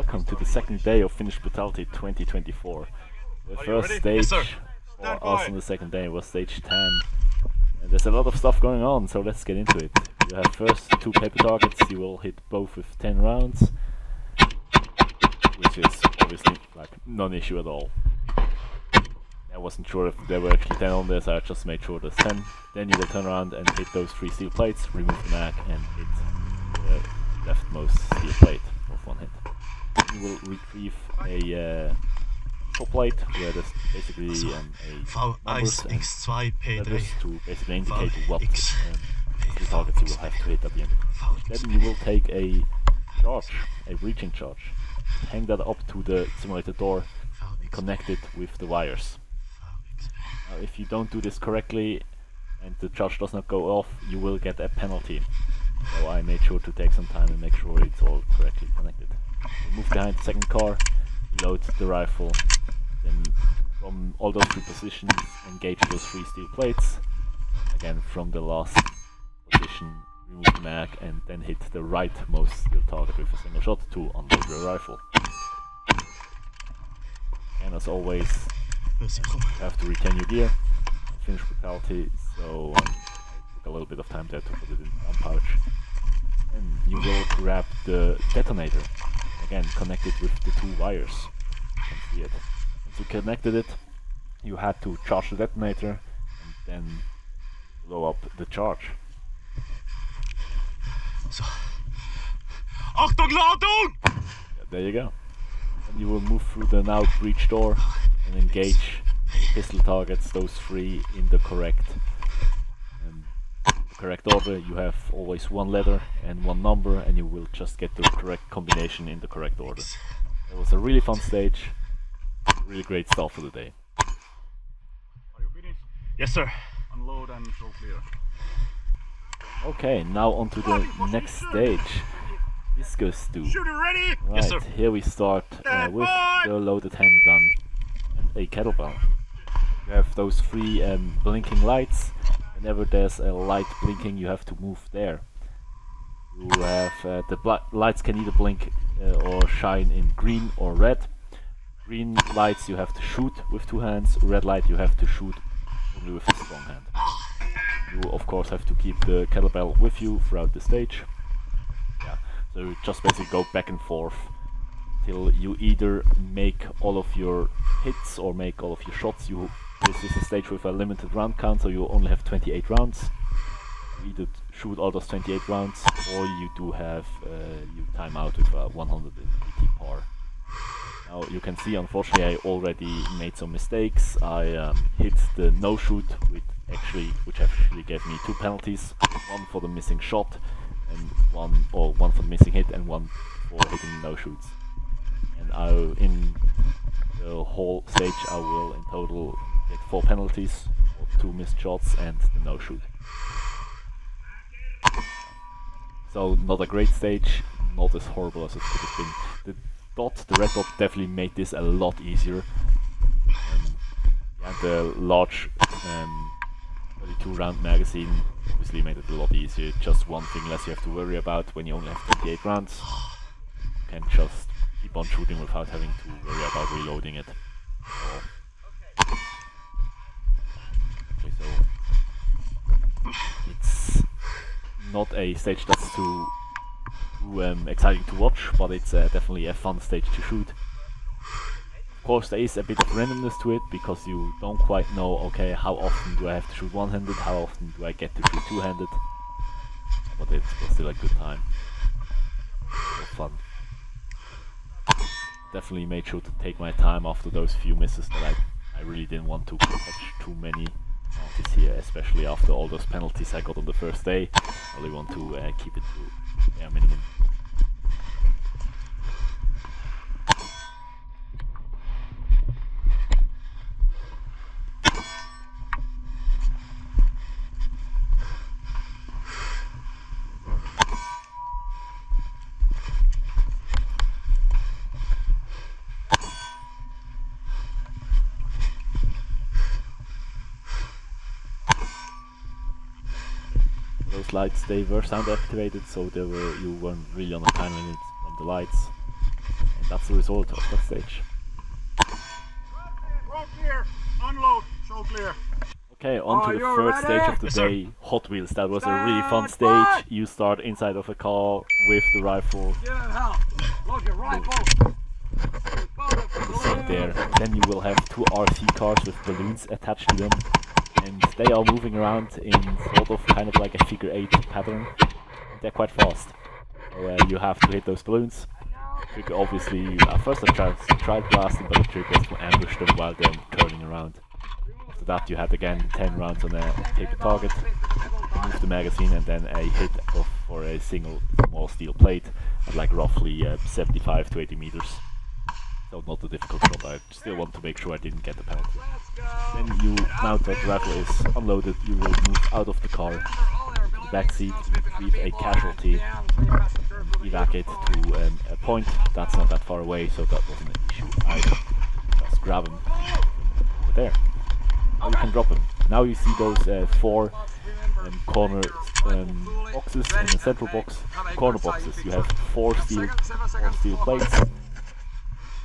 welcome to the second day of Finnish Brutality 2024. The first stage for us on the second day was stage 10. And there's a lot of stuff going on, so let's get into it. You have first 2 paper targets, you will hit both with 10 rounds, which is obviously like non-issue at all. I wasn't sure if there were actually 10 on there, so I just made sure there's 10. Then you will turn around and hit those 3 steel plates, remove the mag and hit the leftmost steel plate with 1 hit. You will retrieve a top plate where there's basically a numbers and letters to basically indicate what steel targets you will have to hit at the end. Then you will take a charge, a breaching charge, hang that up to the simulator door and connect it with the wires. Now, if you don't do this correctly and the charge does not go off, you will get a penalty. So I made sure to take some time and make sure it's all correctly connected. You move behind the second car, load the rifle, then from all those 3 positions engage those 3 steel plates. Again, from the last position, remove the mag and then hit the rightmost steel target with a single shot to unload your rifle. And as always, you have to retain your gear. Finnish Brutality, so I took a little bit of time there to put it in the down pouch. And you will grab the detonator. Again, connect it with the 2 wires. You can see it. Once you connected it, you had to charge the detonator and then blow up the charge. Yeah, there you go. And you will move through the now breached door and engage the pistol targets, those 3 in the correct order. You have always 1 letter and 1 number, and you will just get the correct combination in the correct order. It was a really fun stage, really great start for the day. Are you finished? Yes, sir. Unload and show clear. Okay, now on to the next stage. Discus 2. Shooter ready? Right, Yes, sir. here we start with the loaded handgun and a kettlebell. You have those 3 blinking lights. Whenever there's a light blinking, you have to move there. You have the lights can either blink or shine in green or red. Green lights you have to shoot with 2 hands. Red light you have to shoot only with a strong hand. You of course have to keep the kettlebell with you throughout the stage. Yeah, so you just basically go back and forth till you either make all of your hits or make all of your shots. This is a stage with a limited round count, so you only have 28 rounds. You either shoot all those 28 rounds, or you do have you time out with a 180 par. Now you can see, unfortunately, I already made some mistakes. I hit the no shoot, which actually gave me 2 penalties: 1 for the missing shot, and one for the missing hit, and 1 for hitting no shoots. And in the whole stage, I will in total get 4 penalties, or 2 missed shots and the no shoot. So not a great stage, not as horrible as it could have been. The red dot definitely made this a lot easier. Yeah, the large 32 round magazine obviously made it a lot easier. Just 1 thing less you have to worry about when you only have 28 rounds. You can just keep on shooting without having to worry about reloading it. So it's not a stage that's too exciting to watch, but it's definitely a fun stage to shoot. Of course, there is a bit of randomness to it because you don't quite know, okay, how often do I have to shoot 1-handed, how often do I get to shoot 2-handed, but it was still a good time. So fun. Definitely made sure to take my time after those few misses that I really didn't want to catch too many penalties here, especially after all those penalties I got on the first day. I really want to keep it to bare minimum. Those lights, they were sound activated, so you weren't really on a time limit from the lights. And that's the result of that stage. Roll clear. Unload. Show clear. Okay, on to the third stage of the day, Hot Wheels. That was a really fun stage. You start inside of a car with the rifle. Load your rifle. There. Then you will have two RC cars with balloons attached to them, and they are moving around in sort of kind of like a figure 8 pattern. They're quite fast, so you have to hit those balloons. Trick obviously, at first I tried blasting, but the trick was to ambush them while they're turning around. After that you had again 10 rounds on a paper target, move the magazine, and then a hit for a single small steel plate at like roughly 75 to 80 meters. So not a difficult shot. I still want to make sure I didn't get the penalty. Then you, now that the rifle is unloaded, you will move out of the car to the back seat, retrieve a casualty, evac it to a point that's not that far away, so that wasn't an issue either. Just grab him over there. Now you can drop him. Now you see those 4 corner boxes in the central box. Corner boxes. You have 4 steel plates.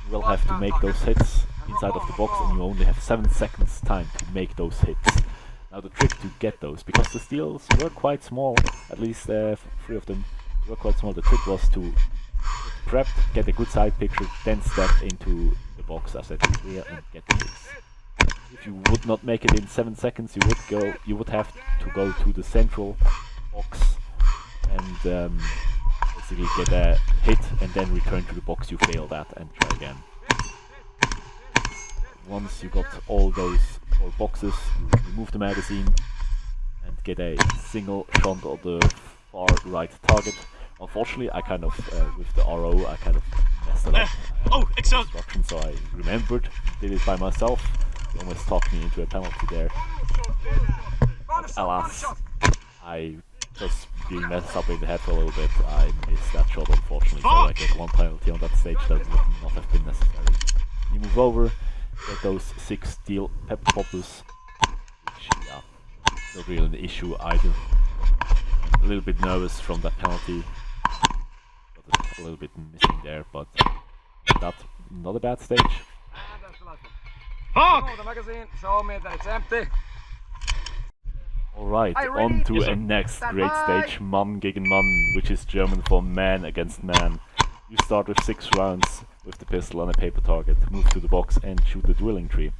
You will have to make those hits inside of the box, and you only have 7 seconds time to make those hits. Now the trick to get those, because the steels were quite small, at least 3 of them were quite small, the trick was to prep, get a good side picture, then step into the box as I did here and get the hits. If you would not make it in 7 seconds, you would have to go to the central box and basically get a hit and then return to the box you failed at and try again. Once you got all those 4 boxes, you remove the magazine and get a single shot of the far right target. Unfortunately, I kind of, with the RO, I kind of messed it up. Instruction, so I remembered, did it by myself. It almost talked me into a penalty there. But alas, I just being messed up in the head for a little bit, I missed that shot unfortunately, so I get 1 penalty on that stage that would not have been necessary. You move over, get those 6 steel pepper poppers, which, yeah, not really an issue either. I'm a little bit nervous from that penalty, got a little bit missing there, but that's not a bad stage. Fuck! The magazine, show me that it's empty. Alright, on to a next great stage, Mann gegen Mann, which is German for man against man. You start with 6 rounds with the pistol on a paper target, move to the box and shoot the drilling tree.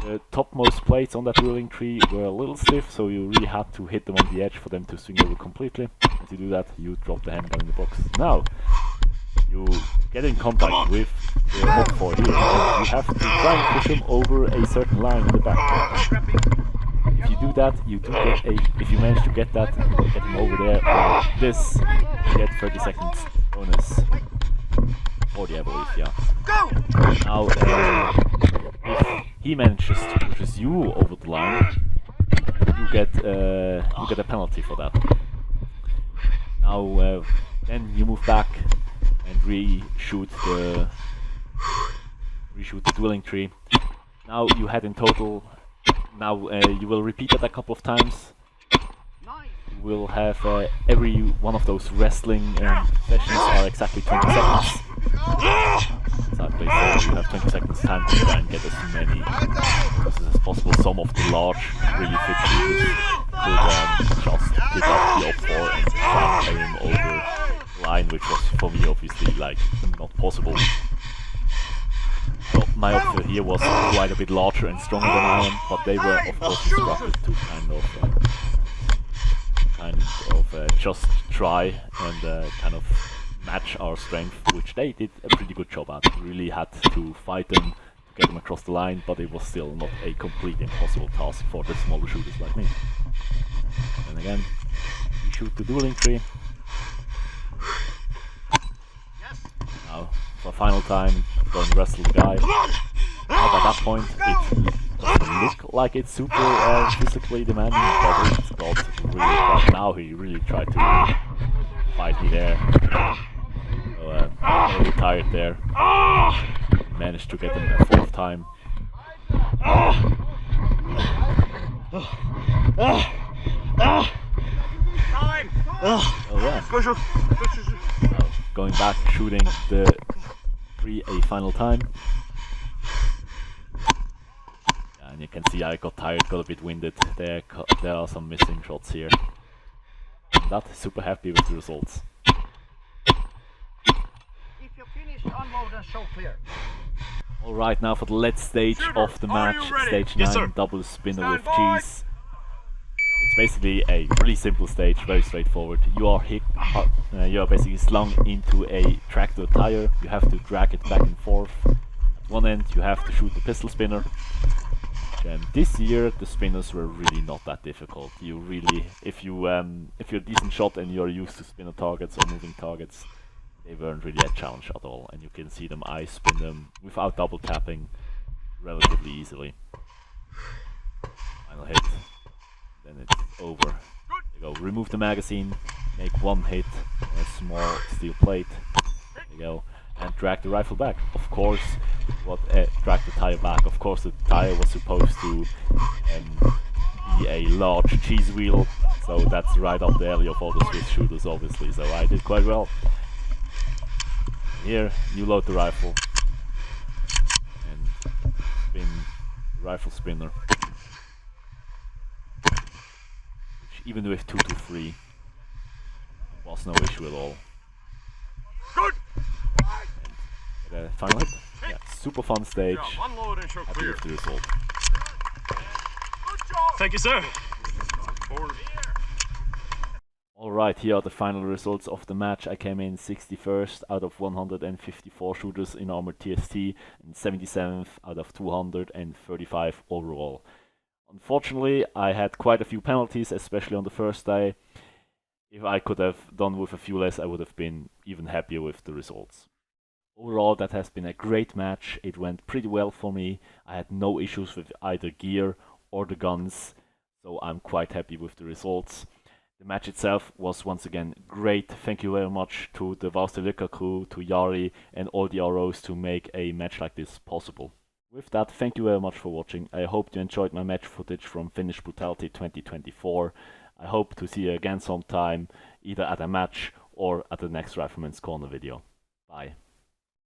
The topmost plates on that drilling tree were a little stiff, so you really had to hit them on the edge for them to swing over completely. And to do that, you drop the handgun in the box. Now, you get in contact with the mob 4 here, and you have to try and push him over a certain line in the back. If you do that, you do get if you manage to get that, get him over there like this, you get 30 seconds bonus. 40 I believe, yeah. Now, if he manages to push you over the line, you get a penalty for that. Now, then you move back and reshoot the dwelling tree. Now you had in total. Now you will repeat that a couple of times. You will have every one of those wrestling sessions are exactly 20 seconds. Exactly, so you have 20 seconds time to try and get as many pieces as possible. Some of the large, really fit shooters could just pick up the op4 and try and carry him over the line, which was for me obviously like not possible. So my op4 here was quite a bit larger and stronger than I am, but they were of course instructed to kind of just try and kind of match our strength, which they did a pretty good job at. We really had to fight them to get them across the line, but it was still not a complete impossible task for the smaller shooters like me. And again, you shoot the dueling tree. Now, for a final time, go and wrestle the guy. Now by that point, it doesn't look like it's super physically demanding, but it's got really hard. Now he really tried to fight me there. So I'm a little tired there. Managed to get him a 4th time. Oh yeah. Now, going back, shooting the 3 a final time. Yeah, and you can see I got tired, got a bit winded. There are some missing shots here. I'm not super happy with the results. If you're finished, unload and show clear. Alright, now for the last stage of the match, stage 9, double spinner with cheese. It's basically a really simple stage, very straightforward. You are basically slung into a tractor tire. You have to drag it back and forth. At one end, you have to shoot the pistol spinner. And this year, the spinners were really not that difficult. You really, if you're a decent shot and you're used to spinner targets or moving targets, they weren't really a challenge at all. And you can see them, I spin them without double tapping relatively easily. Final hit. Then it's over. There you go. Remove the magazine, make one hit, a small steel plate. There you go. And drag the rifle back. Of course, drag the tire back. Of course, the tire was supposed to be a large cheese wheel, so that's right up the alley of all the Swiss shooters, obviously. So I did quite well. Here, you load the rifle and spin the rifle spinner. Even with 223, was no issue at all. Good! And final hit. Yeah, super fun stage. Unload and show Happy clear. with the result. Good job. Thank you, sir. Forward. Alright, here are the final results of the match. I came in 61st out of 154 shooters in Armored TST and 77th out of 235 overall. Unfortunately, I had quite a few penalties, especially on the first day. If I could have done with a few less, I would have been even happier with the results. Overall, that has been a great match. It went pretty well for me. I had no issues with either gear or the guns, so I'm quite happy with the results. The match itself was once again great. Thank you very much to the Varusteleka crew, to Yari and all the ROs to make a match like this possible. With that, thank you very much for watching. I hope you enjoyed my match footage from Finnish Brutality 2024. I hope to see you again sometime, either at a match or at the next Rifleman's Corner video. Bye.